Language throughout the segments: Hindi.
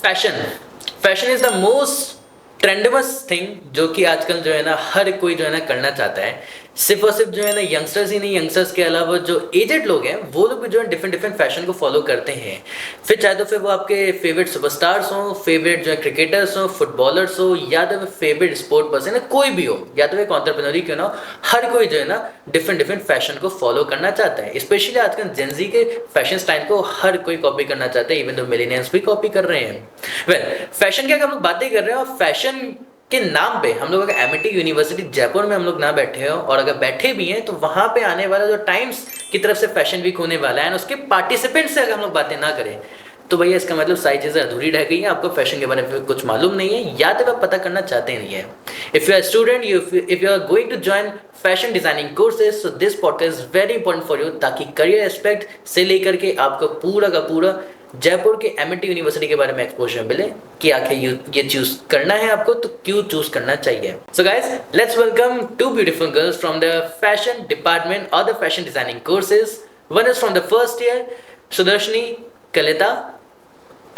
Fashion fashion is the most tremendous thing जो कि आजकल जो है ना हर कोई जो है ना करना चाहता है। सिर्फ और सिर्फ जो है ना यंगस्टर्स ही नहीं, यंगस्टर्स के अलावा जो एजेड लोग हैं वो लोग भी जो है डिफरेंट डिफरेंट फैशन को फॉलो करते हैं। फिर चाहे तो फिर वो आपके फेवरेट सुपरस्टार्स हों, फेवरेट जो है क्रिकेटर्स हों, फुटबॉलर्स हो, या तो फेवरेट स्पोर्ट पर्सन है, कोई भी हो, या तो एक ऑन्टरप्रेन्योर ही क्यों ना हो, हर कोई जो है ना डिफरेंट डिफरेंट फैशन को फॉलो करना चाहता है। स्पेशली आजकल जेंजी के फैशन स्टाइल को हर कोई कॉपी करना चाहता है, इवन दो मिलेनियल्स भी कॉपी कर रहे हैं। फैशन की अगर हम लोग बातें कर रहे हैं और फैशन के नाम पे हम लोग अगर एमिटी यूनिवर्सिटी जयपुर में हम लोग ना बैठे हो, और अगर बैठे भी हैं तो वहाँ पे आने वाला जो टाइम्स की तरफ से फैशन वीक होने वाला है, उसके पार्टिसिपेंट से अगर हम लोग बातें ना करें तो भैया इसका मतलब सारी चीज़ें अधूरी रह गई हैं। आपको फैशन के बारे में कुछ मालूम नहीं है, या तो आप पता करना चाहते नहीं है। If you are student, if you are going to join fashion designing courses, so this podcast is very important for you, ताकि करियर एस्पेक्ट से लेकर के आपको पूरा का पूरा जयपुर के एमिटी यूनिवर्सिटी के बारे में एक्सपोजर मिले कि आखिर ये चूज करना है आपको तो क्यों चूज करना चाहिए। So guys, let's welcome to beautiful girls from the fashion department और the fashion designing courses. One is from the first year, Sudarshani Kalita,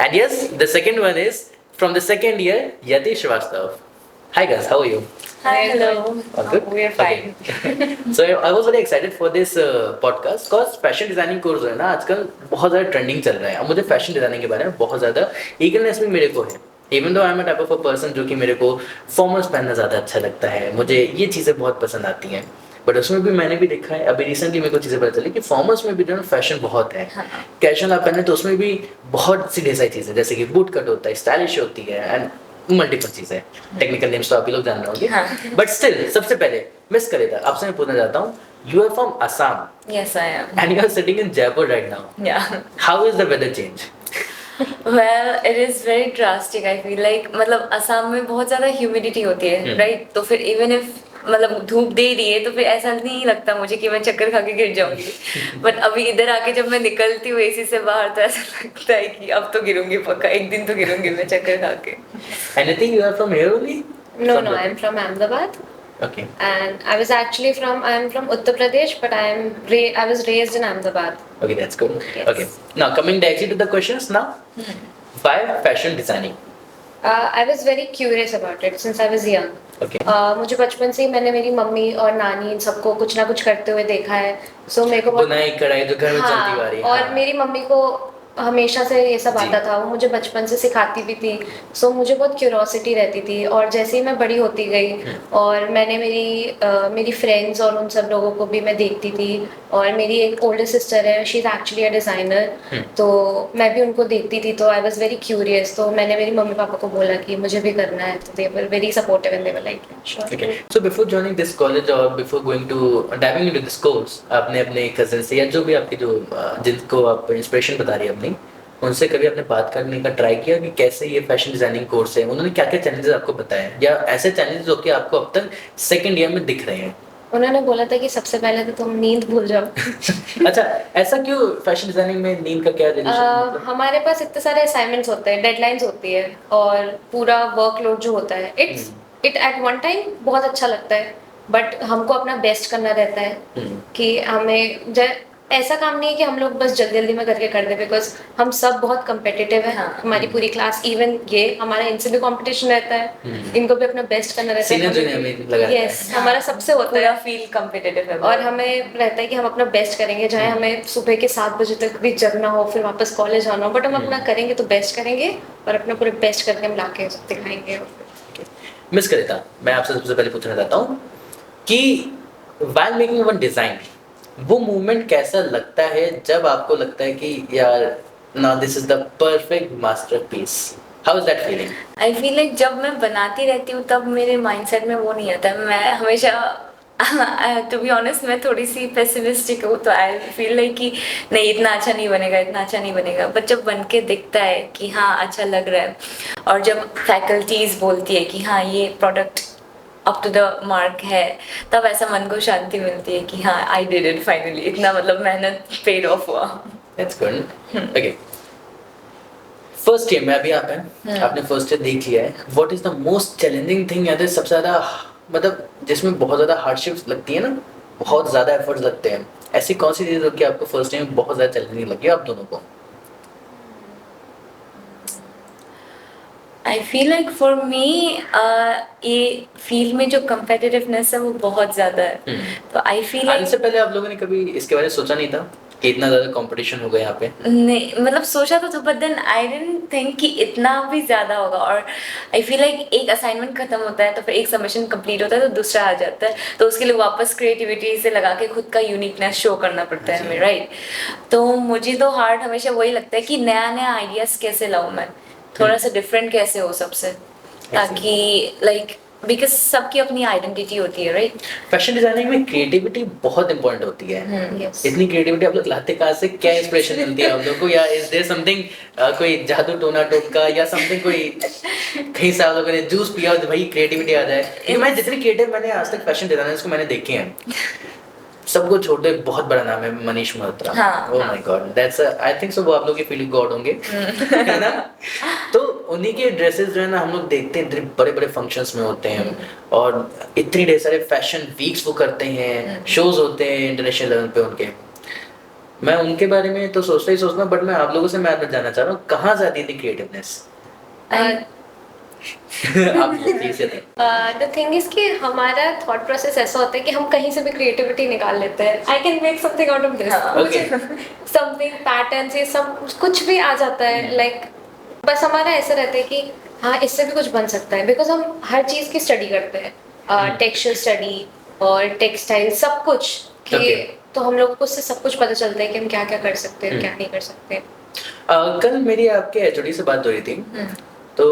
and yes, the second one is from the second year, Yati Srivastav. Hi guys, how are you? Hi, hello. All good? We are fine. Okay. So I was very excited for this podcast because fashion designing course है ना आजकल बहुत ज़्यादा ट्रेंडिंग चल रहा है। अब मुझे फैशन डिजाइनिंग के बारे में बहुत ज़्यादा ईगरनेस भी मेरे को है। Even though I am a type of a person जो कि मेरे को फॉर्मल्स पहनना ज़्यादा अच्छा लगता है, मुझे ये चीज़ें बहुत पसंद आती हैं। बट उसमें भी मैंने भी देखा है, अभी रिसेंटली मेरे को चीज़ें पता चली कि फॉर्मल्स में भी जो है फैशन बहुत है। कैजुअल आप पहने तो उसमें भी बहुत सी ढेर सारी चीज़ें, जैसे कि बूट कट होता है, स्टाइलिश होती है, एंड मल्टीपल चीज़ें। टेक्निकल नेम्स तो आप ही लोग जान रहे होंगे, बट स्टिल सबसे पहले मिस करेगा आपसे मैं पूछना चाहता हूँ, you are from Assam. Yes, I am. And you are sitting in Jaipur right now. Yeah. How is the weather change? Well, it is very drastic. I feel like मतलब असम में बहुत ज़्यादा ह्यूमिडिटी होती है, right? तो फिर even if मतलब धूप दे रही है तो फिर ऐसा नहीं लगता मुझे कि मैं चक्कर खा के गिर जाऊंगी। बट अभी इधर आके जब मैं निकलती हूँ एसी से बाहर तो ऐसा लगता है कि अब तो गिरूंगी पक्का, एक दिन तो गिरूंगी मैं चक्कर खा के। Anything you are from here only? No, no, I'm from Ahmedabad, okay. and I'm from Uttar Pradesh, but I was raised in Ahmedabad. Okay, that's good. Yes. Okay. Now coming directly to the questions now. Why fashion designing? I was very curious about it since I was young. Okay. मुझे बचपन से ही मैंने मेरी मम्मी और नानी इन सबको कुछ ना कुछ करते हुए देखा है, सो मेरे को बुनाई कढ़ाई जो घर में चलती आ रही है। और मेरी मम्मी को हमेशा से ये सब आता था, वो मुझे बचपन से सिखाती भी थी, सो मुझे बहुत क्यूरोसिटी रहती थी। और जैसे ही मैं बड़ी होती गई और मैंने मेरी फ्रेंड्स और उन सब लोगों को भी मैं देखती थी, और मेरी एक ओल्डर सिस्टर है, she is actually a designer, तो मैं भी उनको देखती थी, तो आई वाज वेरी क्यूरियस। तो मैंने मेरी मम्मी पापा को बोला कि मुझे भी करना है, तो they were very supportive and they were like sure. Okay. So before joining this college or before going to diving into this course, आपने अपने कजिन से या जो भी आपके जो जिनको आप इंस्पिरेशन बता रही है अपनी, उनसे कभी आपने बात करने का ट्राई किया कि कैसे ये फैशन डिजाइनिंग कोर्स है? उन्होंने क्या क्या चैलेंजेस आपको बताए, या ऐसे चैलेंजेस जो कि आपको अब तक सेकंड ईयर में दिख रहे हैं? उन्होंने बोला था कि सबसे पहले तो तुम नींद भूल जाओ। अच्छा, ऐसा क्यों? फैशन डिजाइनिंग में नींद का क्या रिलेशन? हमारे पास इतने सारे असाइनमेंट्स होते हैं, डेडलाइंस होती है, और पूरा वर्कलोड जो होता है, इट एट वन टाइम बहुत अच्छा लगता है, बट हमको अपना बेस्ट करना रहता है कि हमें ऐसा काम नहीं है कि हम लोग बस जल्दी जल्दी में करके कर दे, बिकॉज हम सब बहुत कम्पिटिटिव है। हमारी पूरी क्लास, इवन ये हमारा इनसे भी कंपटीशन रहता है, इनको भी अपना बेस्ट करना रहता सीनियर जूनियर में लगाता है। यस, हमारा सबसे होता पूरा है, फील कम्पिटिटिव है और हमें रहता है कि हम अपना बेस्ट करेंगे, चाहे हमें सुबह के 7 बजे तक भी जगना हो, फिर वापस कॉलेज आना हो, बट हम अपना करेंगे तो बेस्ट करेंगे, और अपना पूरे बेस्ट करके हम लाके दिखाएंगे। मिस करिता, मैं आपसे सबसे पहले पूछना चाहता हूँ कि व्हाइल मेकिंग वन डिजाइन, वो मूवमेंट कैसा लगता है जब आपको लगता है कि यार ना this is the perfect masterpiece? How is that feeling? I feel like जब मैं बनाती रहती हूँ तब मेरे माइंडसेट में वो नहीं आता। मैं हमेशा टू बी ऑनेस्ट मैं थोड़ी सी पेसिमिस्टिक हूँ, तो आई फील लाइक कि नहीं इतना अच्छा नहीं बनेगा, इतना अच्छा नहीं बनेगा। बट जब बन के दिखता है कि हाँ अच्छा लग रहा है, और जब फैकल्टीज बोलती है कि हाँ ये product up to the mark है, तब ऐसा मन को शांति मिलती है कि हाँ आई डिड इट फाइनली, इतना मतलब मेहनत पेड ऑफ हुआ। That's good. Okay, first year में अभी आप हैं, आपने फर्स्ट ईयर देख लिया है, what is the most challenging thing, या सबसे ज़्यादा मतलब जिसमें बहुत ज़्यादा हार्डशिप्स लगती है ना, बहुत ज़्यादा एफर्ट्स लगते हैं, ऐसी कौन सी चीज़ कि आपको फर्स्ट ईयर में बहुत ज़्यादा चैलेंजिंग लगी आप दोनों को? आई फील लाइक फॉर मी ये फील्ड में जो कम्पिटिटिवनेस है वो बहुत ज़्यादा है, तो आई फील आने लाइक से पहले आप लोगों ने कभी इसके बारे में सोचा नहीं था कि इतना ज़्यादा कंपटीशन होगा यहाँ पे? नहीं, मतलब सोचा तो था, but then I didn't think कि इतना भी ज़्यादा होगा। और आई फील लाइक एक असाइनमेंट खत्म होता है तो फिर एक सबमिशन कंप्लीट होता है तो दूसरा आ जाता है, तो उसके लिए वापस क्रिएटिविटी से लगा के खुद का यूनिकनेस शो करना पड़ता है हमें, राइट। तो मुझे तो हार्ड हमेशा वही लगता है कि नया नया आइडियाज़ कैसे लाऊं मैं, थोड़ा सा डिफरेंट कैसे हो सबसे, ताकि लाइक बिकॉज सबकी अपनी आइडेंटिटी होती है, राइट। फैशन डिजाइनिंग में क्रिएटिविटी बहुत इंपॉर्टेंट होती है। यस इतनी क्रिएटिविटी आप लोग लाते कहाँ से? क्या इंस्पिरेशन मिलती है आप लोगों को? या इज देयर समथिंग, कोई जादू टोना टोटका या समथिंग, कोई कहीं से आप लोगों ने जूस पिया और भाई क्रिएटिविटी आ जाए? क्योंकि मैं जितने क्रिएटिव मैंने आज तक फैशन डिजाइनर्स को मैंने देखे हैं, सबको छोड़ दो एक बहुत बड़ा नाम है मनीष मल्होत्रा। हाँ, oh my God, that's I think so वो आप लोग के फील गॉड होंगे, है ना? तो उन्हीं के ड्रेसेस जो है ना हम लोग देखते हैं, इतने बड़े बड़े फंक्शंस में होते हैं और इतनी ढेर सारे फैशन वीक्स वो करते हैं, शोज होते हैं इंटरनेशनल लेवल पे उनके। मैं उनके बारे में तो सोचता ही सोचता हूँ, बट मैं आप लोगों से मैं जानना चाह रहा हूँ कहाँ से आती थी क्रिएटिवनेस? आप प्लीज से द थिंग इज कि हमारा थॉट प्रोसेस ऐसा होता है कि हम कहीं से भी क्रिएटिविटी निकाल लेते हैं। I can make something out of this, मुझे समथिंग पैटर्न से सब कुछ भी आ जाता है। लाइक बस हमारा ऐसा रहता है कि हाँ इससे भी कुछ बन सकता है, बिकॉज हम हर चीज़ की स्टडी करते हैं, टेक्सचर स्टडी और टेक्सटाइल सब कुछ कि तो हम लोग को उससे सब कुछ पता चलता है कि हम क्या क्या कर सकते हैं क्या नहीं कर सकते। कल मेरी आपके एचओडी से बात हो रही थी, तो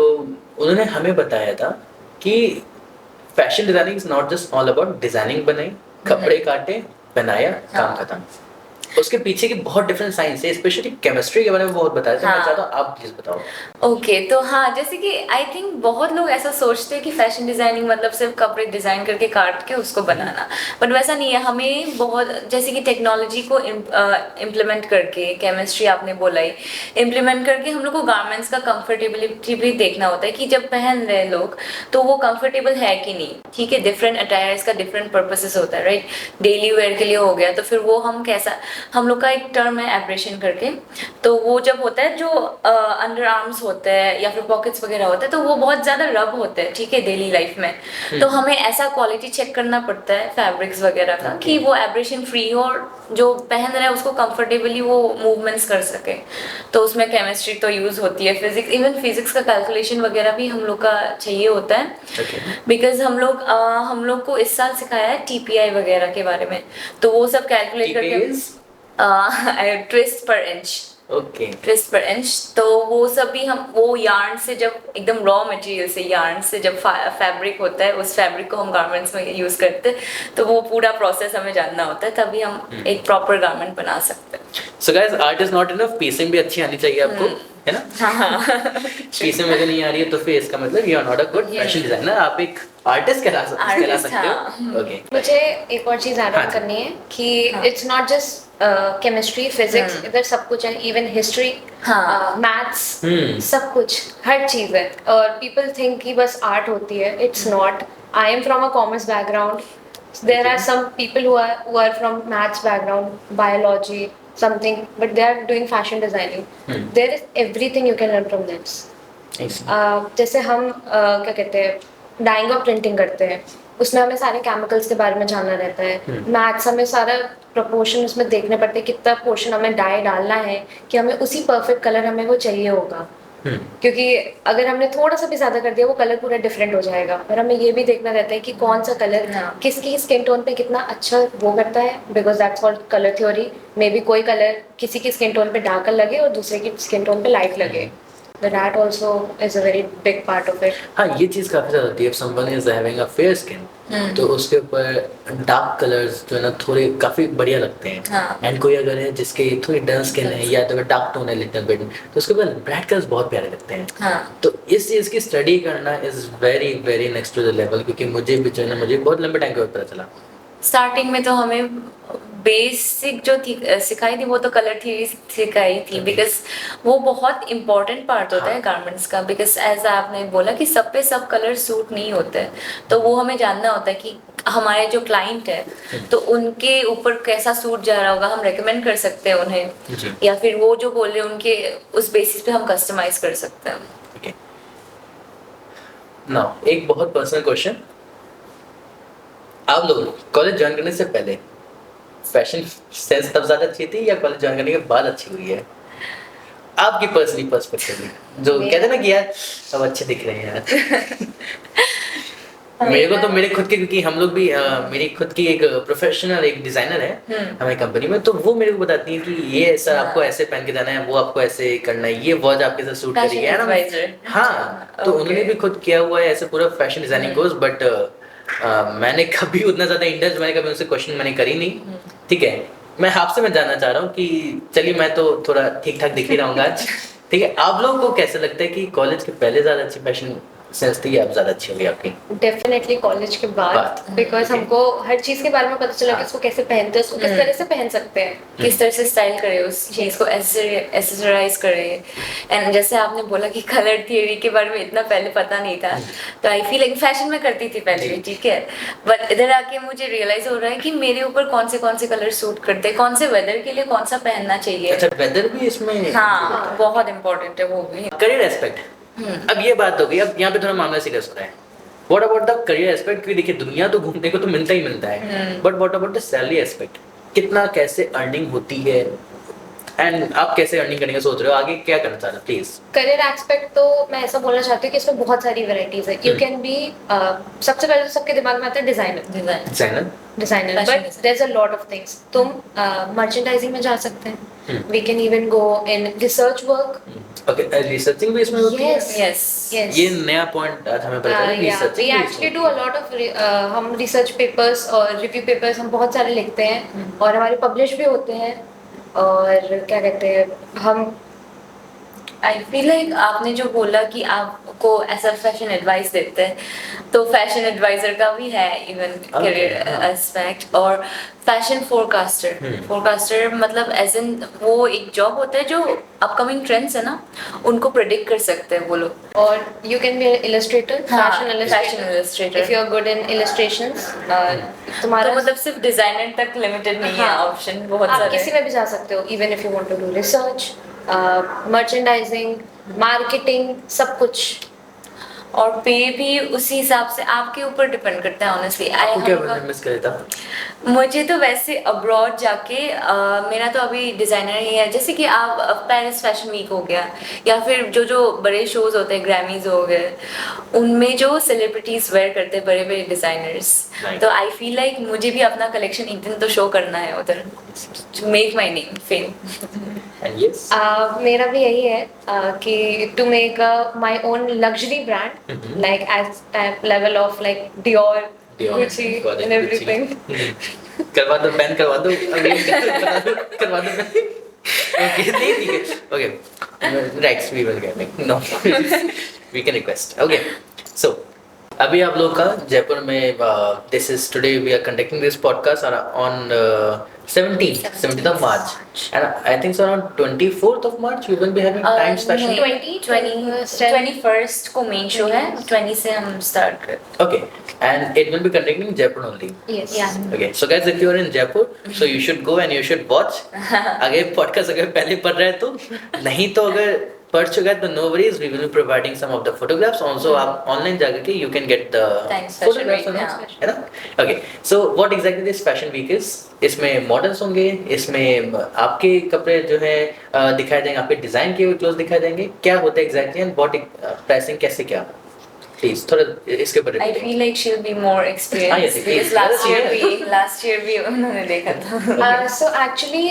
उन्होंने हमें बताया था कि fashion designing is not just all about designing, बनाई कपड़े काटे बनाया काम खत्म। उसके पीछे की बहुत डिफरेंट साइंस है, स्पेशली केमिस्ट्री के बारे में बहुत बताया था। मैं चाहता हूँ आप प्लीज बताओ। ओके, तो हाँ, जैसे कि आई थिंक बहुत लोग ऐसा सोचते हैं कि फैशन डिज़ाइनिंग मतलब सिर्फ कपड़े डिज़ाइन करके काट के उसको बनाना, बट वैसा नहीं है। हमें बहुत जैसे कि टेक्नोलॉजी को इम्प्लीमेंट करके, केमिस्ट्री आपने बोला ही, इम्प्लीमेंट करके हम लोग को गारमेंट्स का कंफर्टेबिलिटी भी देखना होता है कि जब पहन रहे लोग तो वो कंफर्टेबल है कि नहीं। ठीक है, डिफरेंट अटायर्स का डिफरेंट पर्पसेस होता है, राइट। डेली वेयर के लिए हो गया तो फिर वो हम कैसा, हम लोग का एक टर्म है एब्रेशन करके, तो वो जब होता है जो अंडर आर्म्स होते हैं या फिर पॉकेट्स वगैरह होते हैं तो वो बहुत ज़्यादा रब होते हैं, ठीक है, डेली लाइफ में। तो हमें ऐसा क्वालिटी चेक करना पड़ता है फैब्रिक्स वगैरह का कि वो एब्रेशन फ्री हो और जो पहन रहा है उसको कंफर्टेबली वो मूवमेंट्स कर सके। तो उसमें केमिस्ट्री तो यूज़ होती है, फिजिक्स, इवन फिजिक्स का कैलकुलेशन वगैरह भी हम लोग का चाहिए होता है, बिकॉज हम लोग को इस साल सिखाया है TPI वगैरह के बारे में, तो वो सब कैलकुलेट करके ट्विस्ट पर इंच, ओके, ट्विस्ट पर इंच, तो वो सब भी हम वो यार्न से, जब एकदम रॉ मटेरियल से यार्न से जब फैब्रिक होता है उस फैब्रिक को हम गारमेंट्स में यूज़ करते हैं, तो वो पूरा प्रोसेस हमें जानना होता है, तभी हम एक प्रॉपर गारमेंट बना सकते हैं। So guys, art is not enough, piecing भी अच्छी आनी चाहिए आपको, है ना? पीसिंग मुझे नहीं आ रही है तो फिर इसका मतलब you are not a good fashion designer, आप एक आर्टिस्ट कहला सकते हो। ओके, मुझे एक और चीज़ ऐड ऑन करनी है कि it's not just chemistry physics, इधर सब कुछ है, इवन हिस्ट्री, मैथ्स, सब कुछ, हर चीज़ है। और पीपल थिंक कि बस आर्ट होती है, it's not. I am from a commerce background, there are some people who are from maths background, biology, something, but they are doing fashion designing. There is everything you can learn from this. जैसे हम क्या कहते हैं डाइंग और प्रिंटिंग करते हैं, उसमें हमें सारे केमिकल्स के बारे में जानना रहता है। मैथ्स हमें सारा प्रोपोर्शन उसमें देखने पड़ते हैं, कितना पोर्शन हमें डाई डालना है कि हमें उसी परफेक्ट कलर हमें वो चाहिए होगा, क्योंकि अगर हमने थोड़ा सा भी ज़्यादा कर दिया वो कलर पूरा डिफरेंट हो जाएगा। और हमें ये भी देखना रहता है कि कौन सा कलर किसकी स्किन टोन पे कितना अच्छा वो करता है, because that's called colour theory. May be कोई कलर किसी की स्किन टोन पे डार्कर लगे और दूसरे की स्किन टोन पे लाइट लगे, that also is a very big part of it. हाँ, ये चीज़ काफ़ी ज़्यादा होती है। If someone is having a fair skin, तो उसके ऊपर डार्क कलर्स जो है ना थोड़े काफ़ी बढ़िया लगते हैं। एंड कोई अगर है जिसके थोड़ी डल स्किन है या तो डार्क टोन है लिटिल बिट, तो उसके ऊपर ब्राइट कलर्स बहुत प्यारे लगते हैं। तो इस चीज़ की स्टडी करना is very very next to the level, क्योंकि मुझे भी जो है ना मुझे बहुत लंबे टाइम के बाद पता चला। स्टार्टिंग में तो हमें बेसिक जो थी सिखाई थी वो तो कलर थ्योरी सिखाई थी, बिकॉज वो बहुत इंपॉर्टेंट पार्ट होता है गारमेंट्स का, बिकॉज एज आपने बोला कि सब पे सब कलर सूट नहीं होते, तो वो हमें जानना होता है कि हमारे जो क्लाइंट है तो उनके ऊपर कैसा सूट जा रहा होगा, हम रेकमेंड कर सकते हैं उन्हें, या फिर वो जो बोल रहे हैं उनके उस बेसिस पे हम कस्टमाइज कर सकते हैं। नाउ एक बहुत पर्सनल क्वेश्चन, आप लोग कॉलेज ज्वाइन करने से पहले फैशन सेंस तब ज्यादा अच्छी थी या कॉलेज ज्वाइन करने के बाद अच्छी हुई है, आपकी पर्सनली पर्सपेक्टिव में, जो कहते हैं ना कि यार अब अच्छे दिख रहे हैं यार? मेरे को तो मेरे खुद के, क्योंकि हम लोग भी मेरी खुद की एक प्रोफेशनल एक डिजाइनर है हमारी कंपनी में, तो वो मेरे को बताती है कि ये सर आपको ऐसे पहन के जाना है, वो आपको ऐसे करना है, ये वॉच आपके साथ सूट करेगी, है ना? हाँ, तो उन्होंने भी खुद किया हुआ है ऐसे पूरा फैशन डिजाइनिंग कोर्स, बट मैंने कभी उतना ज्यादा इंटरेस्ट, मैंने कभी उनसे क्वेश्चन मैंने करी नहीं। ठीक है, मैं आपसे मैं जानना चाह रहा हूँ कि चलिए मैं तो थोड़ा ठीक ठाक दिख ही रहा हूँ आज, ठीक है, आप लोगों को कैसे लगता है कि कॉलेज के पहले ज्यादा अच्छी फैशन सेंस थी या अब ज्यादा अच्छी होगी आपकी? डेफिनेटली कॉलेज के बाद, बिकॉज हमको हर चीज के बारे में पता चला कि उसको कैसे पहनते हैं, उसको किस तरह से पहन सकते हैं, किस तरह से स्टाइल करे, उस चीज को एसेसराइज करे। एंड जैसे आपने बोला कि कलर थियरी के बारे में इतना पहले पता नहीं था, तो आई फील लाइक फैशन में करती थी पहले भी, ठीक है, बट इधर आके मुझे रियलाइज हो रहा है कि मेरे ऊपर कौन से कलर सूट करते हैं, कौन से वेदर के लिए कौन सा पहनना चाहिए। अच्छा, वेदर भी इसमें? हाँ, बहुत इंपॉर्टेंट है वो भी। करियर एस्पेक्ट, अब ये बात हो गई, अब यहाँ पे थोड़ा मामला सीरियस हो रहा है। What about the career aspect? क्योंकि देखिए दुनिया तो घूमने को तो मिलता ही मिलता है, but what about the salary aspect? कितना कैसे अर्निंग होती है, एंड आप कैसे अर्निंग करने का सोच रहे हो, आगे क्या करना चाह रहे हो प्लीज? करियर एस्पेक्ट तो मैं ऐसा बोलना चाहती हूँ कि इसमें बहुत सारी वैरायटीज है। यू कैन बी, सबसे पहले तो सबके दिमाग में आता है designer, Fashion but design. There is a lot of things. तुम मर्चेंडाइजिंग में जा सकते हैं, we can even go in research work. Okay, researching भी इसमें होती है? Yes, yes. ये नया पॉइंट आज हमें पता चला, we researching actually do a lot of, हम रिसर्च पेपर्स और रिव्यू पेपर्स हम बहुत सारे लिखते हैं और हमारे पब्लिश भी होते हैं। और क्या कहते हैं, हम आई फील लाइक आपने जो बोला कि आपको ऐसा फैशन एडवाइस देते हैं, तो फैशन एडवाइजर का भी है इवन करियर एस्पेक्ट। और फैशन फोरकास्टर मतलब एज इन वो एक जॉब होता है जो अपकमिंग ट्रेंड्स है ना, उनको प्रेडिक्ट कर सकते हैं वो लोग। और यू कैन बी इलस्ट्रेटर, हाँ, fashion fashion illustrator. If you are good in illustrations. तुम्हारा तो मतलब सिर्फ डिजाइनर तक लिमिटेड नहीं है, हाँ, ऑप्शन बहुत आप सारे किसी में भी जा सकते हो, even if you want to do research, merchandising, marketing, सब कुछ। और पे भी उसी हिसाब से आपके ऊपर डिपेंड करता है ऑनेस्टली। आपको क्या मिस करे था? मुझे तो वैसे अब्रॉड जाके मेरा तो अभी डिज़ाइनर ही है, जैसे कि आप पेरिस फैशन वीक हो गया, या फिर जो बड़े शोज होते हैं, ग्रैमीज हो गए, उनमें जो सेलिब्रिटीज वेयर करते हैं बड़े बड़े डिज़ाइनर्स, तो आई फील लाइक मुझे भी अपना कलेक्शन एक दिन तो शो करना है उधर, to make my name fame. And yes, मेरा भी यही है कि to make my own luxury brand, like as level of like Dior, Gucci and everything. करवा दो बैन, करवा दो अभी, करवा दो बैन। ओके, नहीं ठीक है, okay, rights we will get, no we can request. Okay, so अभी आप लोग का जयपुर में, this is today we are conducting this podcast on 17th of March, and I think so around 24th of March we will be having Times Fashion. 21st को मेन शो है, 20 से हम स्टार्ट करते। Okay, and it will be conducted in Jaipur only. Yes. Okay, so guys, if you are in Jaipur, so you should go and you should watch. अगर podcast अगर पहले पढ़ रहे हैं तो, नहीं तो अगर पढ़ चुका है तो no worries, we will be providing some of the photographs. Also आप online जाकर के you can get the Times Fashion photographs Week, and all, है ना? Okay, so what exactly this fashion week is? इसमें मॉडल्स होंगे, इसमें आपके कपड़े जो है दिखाए जाएंगे, आपके डिजाइन किए हुए क्लोथ दिखाए जाएंगे, क्या होता है एग्जैक्टली एंड व्हाट प्राइसिंग कैसे क्या, प्लीज थोड़ा इसके ऊपर I feel like she'll be more experienced because last year भी उन्होंने देखा था। So actually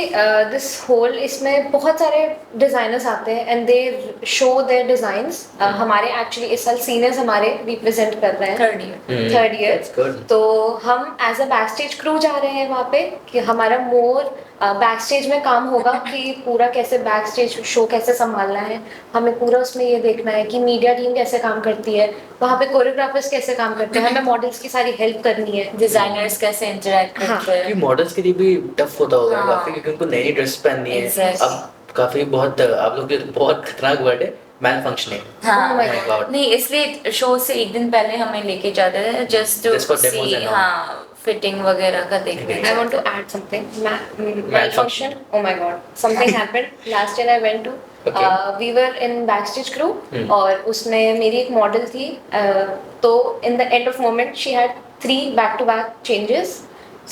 this whole, इसमें बहुत सारे डिजाइनर्स आते हैं and they show their designs. हमारे एक्चुअली इस साल सीनियर्स हमारे रिप्रेजेंट कर रहे हैं, थर्ड ईयर। तो हम as a back stage crew जा रहे हैं वहाँ पे, कि हमारा मोर बैक स्टेज में काम होगा कि पूरा कैसे बैक स्टेज शो कैसे संभालना है, हमें पूरा उसमें ये देखना है कि मीडिया टीम कैसे काम करती है, वहाँ पे कोरियोग्राफर्स कैसे काम करते हैं, हमें मॉडल्स की सारी हेल्प करनी है, डिजाइनर्स कैसे इंटरेक्ट करते हैं। ये मॉडल्स के लिए भी टफ होता होगा काफी, क्योंकि उनको नई ड्रेस पहननी है। Exactly. अब काफी बहुत आप लोग के बहुत खतरनाक वर्ड है मैल फंक्शनिंग। हाँ, Oh my God. नहीं इसलिए शो से एक दिन पहले हमें लेके जाते थे just Just for two demos see, and all. हाँ, फिटिंग वगैरह का देखने। I want to add something. Malfunction. Oh my God. Something happened. Last year I went to Okay. We were in backstage crew Hmm. और उसमें मेरी एक मॉडल थी तो in the end of moment she had 3 back to back changes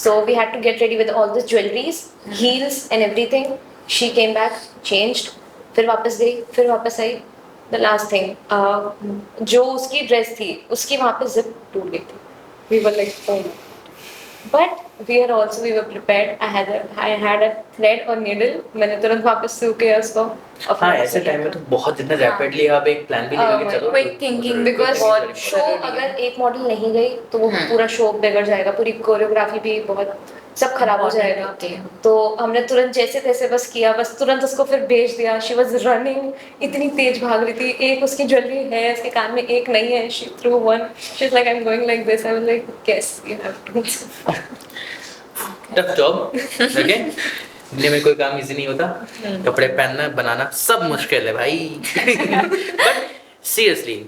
so we had to get ready with all this jewelleries heels and everything she came back changed फिर वापस गई फिर वापस आई द लास्ट थिंग जो उसकी ड्रेस थी उसकी वहाँ पे जिप टूट गई थी we were like But we were prepared. I had a thread or needle. मैंने तुरंत वापस सिल के उसको और हाँ फिर ऐसे टाइम में तो बहुत जितना रैपिडली आप एक प्लान भी लेके चलो quick thinking बिकॉज बहुत शो जरूरी है। अगर एक मॉडल नहीं गई तो वो पूरा शो बिगड़ जाएगा पूरी कोरियोग्राफी भी बहुत सब खराब हो Important जाएगा होती है। तो हमने तुरंत जैसे तैसे बस किया बस तुरंत उसको फिर भेज दिया शी वाज रनिंग इतनी तेज भाग रही थी एक उसकी ज्वेलरी है उसके कान में एक नहीं है she threw one she is like I am going like this I was like yes you have to tough job okay दुनिया में कोई काम इजी नहीं होता कपड़े पहनना बनाना सब मुश्किल है भाई बट सीरियसली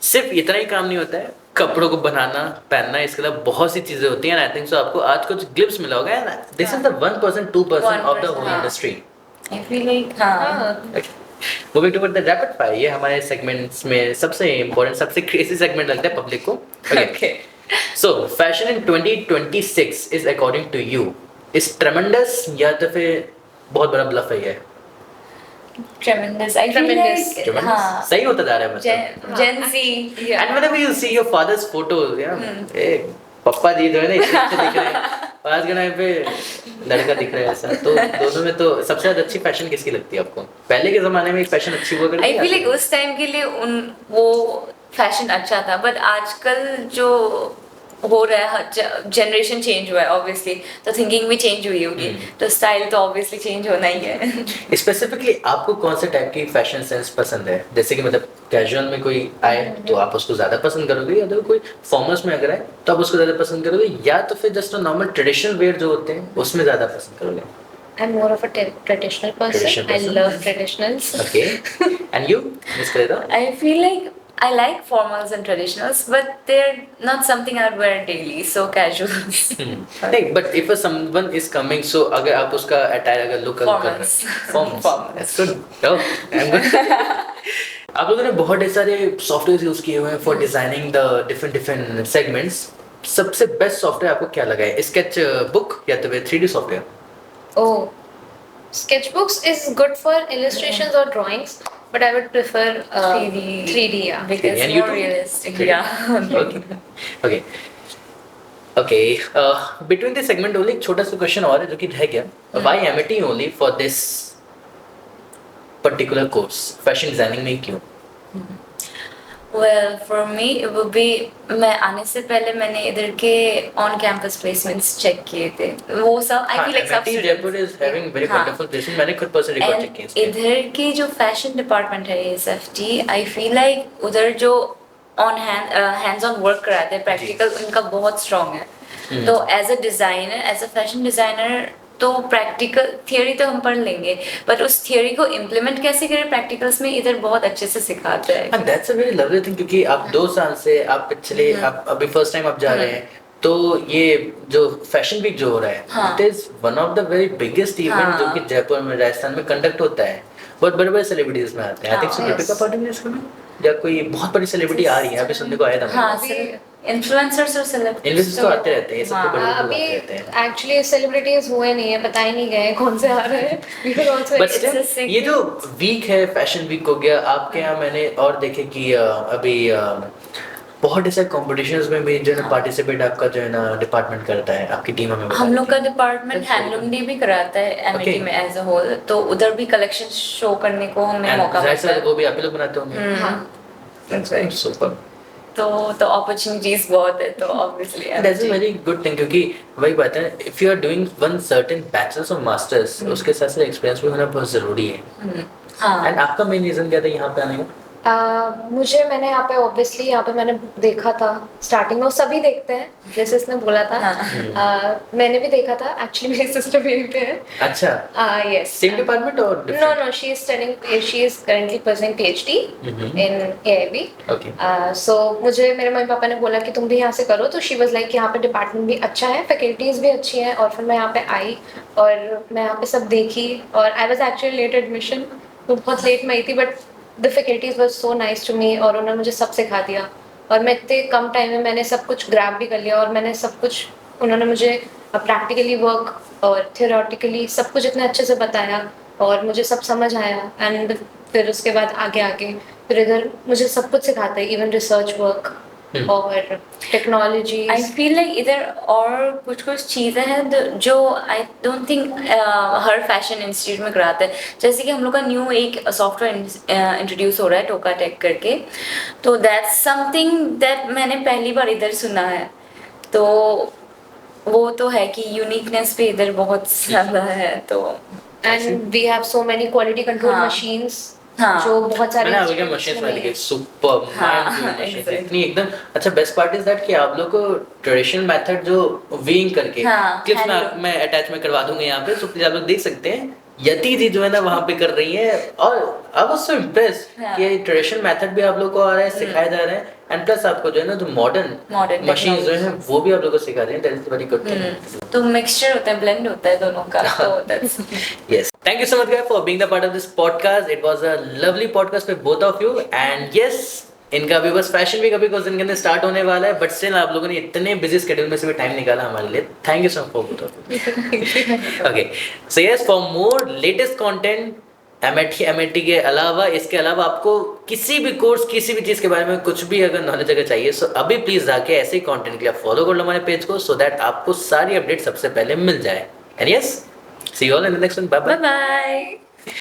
सिर्फ इतना ही काम नहीं होता है कपड़ों को बनाना पहनना इसके अलावा बहुत सी चीजें होती हैं आई थिंक सो आपको आज कुछ ग्लिप्स मिला होगा this is the 1% 2% of the whole 1%, industry I feel like हाँ moving toward the rapid fire ये हमारे सेगमेंट्स में सबसे इंपॉर्टेंट सबसे क्रेजी सेगमेंट लगता है पब्लिक को Okay. So, fashion in 2026 is according to you is tremendous या तो फिर बहुत बड़ा ब्लफ है ये Tremendous. I feel Tremendous. like Tremendous? हाँ सही होता जा रहा है मतलब Gen Z and whenever you see your father's photos ए पापा जी जो है ना इतने अच्छे दिख रहे हैं आज के टाइम पे लड़का दिख रहा है ऐसा तो दोनों में तो सबसे ज्यादा अच्छी फैशन किसकी लगती है आपको पहले के जमाने में एक फैशन अच्छी हुआ करती आई फील लाइक उस टाइम के लिए उन वो फैशन अच्छा था बट आजकल जो हो रहा है जनरेशन चेंज हुआ है ऑब्वियसली तो थिंकिंग भी चेंज हुई होगी तो स्टाइल तो ऑब्वियसली चेंज होना ही है स्पेसिफिकली आपको कौन से टाइप की फैशन सेंस पसंद है जैसे कि मतलब कैजुअल में कोई आए तो आप उसको ज्यादा पसंद करोगे या तो कोई फॉर्मल्स में अगर आए तो आप उसको ज्यादा पसंद करोगे या तो फिर जस्ट नॉर्मल ट्रेडिशनल वेयर जो होते हैं उसमें ज्यादा पसंद करोगे I'm more of a traditional person. Traditional person. I love traditionals. Okay and you miss करे तो I feel like I like formals and traditionals, but they're not something I'd wear daily, so casuals. नहीं but if someone is coming so अगर आप उसका अटायर अगर लुक कर रहे Formals. हैं formals good I am good आप लोगों ने बहुत ढेर सारे सॉफ्टवेयर यूज किए हुए हैं for designing the different segments सबसे बेस्ट सॉफ्टवेयर आपको क्या लगा है स्केच बुक या तो फिर 3D software Oh, sketchbooks is good for illustrations or drawings, but I would prefer 3D. 3D, yeah. Because and you more too? realistic. 3D? Yeah. Okay okay between this segment only एक छोटा सा क्वेश्चन और है जो कि रह गया why MIT only for this particular course fashion designing में क्यों Well, for me, it would be मैं आने से पहले मैंने इधर के on campus placements check किए थे वो सब I feel like सब MIT Jaipur is having very हाँ। वंडरफुल प्लेसमेंट मैंने खुद पर्सनली रिकॉर्ड चेक And किया इसके। इधर की जो फैशन डिपार्टमेंट है एसएफटी आई फील लाइक उधर जो ऑन हैंड्स ऑन वर्क कराते हैं प्रैक्टिकल उनका बहुत स्ट्रांग है तो as a designer as a fashion designer तो प्रैक्टिकल थियोरी तो हम पढ़ लेंगे बट उस थियोरी को इम्प्लीमेंट कैसे करें प्रैक्टिकल्स में इधर बहुत अच्छे से सिखाते हैं And that's a very lovely thing क्योंकि आप 2 साल से आप पिछले आप अभी फर्स्ट टाइम आप जा रहे हैं तो ये जो फैशन वीक जो हो रहा है हाँ। It is one of the very biggest event हाँ। जो कि जयपुर में राजस्थान में कंडक्ट होता है बहुत बड़े बड़े सेलिब्रिटीज में आते हैं आई थिंक सो हाँ, दीपिका पादुकोण इसमें या कोई बहुत बड़ी सेलिब्रिटी आ रही है अभी सुनने को आया था हाँ मुझे इन्फ्लुएंसर्स और सेलिब्रिटीज इन्वेस्टर्स तो आते रहते हैं ये सब तो हाँ। बड़े लोग अभी आते रहते हैं एक्चुअली सेलिब्रिटीज हुए नहीं है बताए नहीं गए कौन से आ रहे हैं we were also but It's a still sick ये जो वीक है फैशन वीक हो गया आपके यहाँ मैंने और देखे कि अभी बहुत ऐसे कॉम्पिटिशन्स में भी जो है पार्टिसिपेट आपका जो है ना डिपार्टमेंट करता है आपकी टीम में हम लोग का डिपार्टमेंट हैंडलूम डे भी कराता है एमआईटी Okay. में एज अ होल तो उधर भी कलेक्शन शो करने को हमें मौका मिलता है वो भी आप ही लोग बनाते होंगे हाँ सुपर तो अपॉर्चुनिटीज बहुत है तो obviously that's a very good thing क्योंकि वही बात है if you are doing one certain bachelors और मास्टर्स उसके साथ साथ एक्सपीरियंस भी होना बहुत जरूरी है हाँ एंड आपका मेन रीजन क्या था यहाँ पे आने का मुझे मैंने यहाँ पे ऑब्वियसली यहाँ पे मैंने देखा था स्टार्टिंग में वो सभी देखते हैं जैसे इसने बोला था मैंने भी देखा था एक्चुअली मेरी सिस्टर भी पे है अच्छा यस सेम डिपार्टमेंट और No, different no, she is currently pursuing PhD in AIB. Okay So मुझे मेरे मम्मी पापा ने बोला कि तुम भी यहाँ से करो तो शी वाज लाइक यहाँ पे डिपार्टमेंट भी अच्छा है फैकल्टीज भी अच्छी हैं और फिर मैं यहाँ पे आई और मैं यहाँ पे सब देखी और I was actually late admission तो बहुत लेट में आई थी, but the faculties were so nice to me, और उन्होंने मुझे सब सिखा दिया, और मैं इतने कम टाइम में मैंने सब कुछ ग्रैब भी कर लिया, और मैंने सब कुछ, उन्होंने मुझे प्रैक्टिकली वर्क और थियोरेटिकली सब कुछ इतने अच्छे से बताया, और मुझे सब समझ आया। एंड फिर उसके बाद आगे आगे फिर इधर मुझे सब कुछ सिखाते हैं, इवन रिसर्च वर्क और टेक्नोलॉजी। आई फील लाइक इधर और कुछ कुछ चीज़ें हैं जो I don't think her fashion institute में कराते हैं। जैसे कि हम लोग का न्यू एक सॉफ्टवेयर इंट्रोड्यूस हो रहा है, टोका टेक करके, तो दैट्स समथिंग दैट मैंने पहली बार इधर सुना है। तो वो तो है कि यूनिकनेस भी इधर बहुत ज़्यादा है। तो and we have so many quality control हाँ। मशीन्स, हाँ। जो बहुत सारे मैंने अभी क्या institutes मशीन्स में में नहीं देखी, है। सुपर हाँ, माइंड ब्लोइंग मशीन्स, exactly. इतनी एकदम अच्छा। बेस्ट पार्ट इज दैट कि आप लोग को ट्रेडिशनल मेथड जो वीइंग करके हाँ, क्लिप्स में handloom. मैं अटैच में करवा दूंगा यहाँ पे, तो प्लीज आप लोग देख सकते हैं यति जी जो है ना वहाँ पे कर रही है। और आई वाज सो इम्प्रेस्ड हाँ. कि ट्रेडिशनल मेथड भी आप लोग को आ रहा है, सिखाया जा रहा है, एंड प्लस आपको जो है ना जो मॉडर्न Modern मशीन जो है technology. वो भी आप लोग को सिखा रहे हैं। That is very good thing. तो मिक्सचर होता है, ब्लेंड होता है दोनों का। तो that's Yes. Thank you so much, guys, for being the part of this podcast. It was a lovely podcast with both of you. And yes, इनका भी बस फैशन वीक अभी कुछ दिन के अंदर स्टार्ट होने वाला है, बट स्टिल आप लोगों ने इतने बिजी स्केड्यूल में से भी टाइम निकाला हमारे लिए। Thank you so much for both of you. Okay, so yes, for more latest content MAT के अलावा, इसके अलावा आपको किसी भी कोर्स, किसी भी चीज़ के बारे में कुछ भी अगर नॉलेज अगर चाहिए, सो अभी प्लीज़ जाके ऐसे ही कंटेंट के लिए फॉलो कर लो हमारे पेज को, सो दैट आपको सारी अपडेट सबसे पहले मिल जाए। And yes, see you all in the next one. Bye bye bye. bye.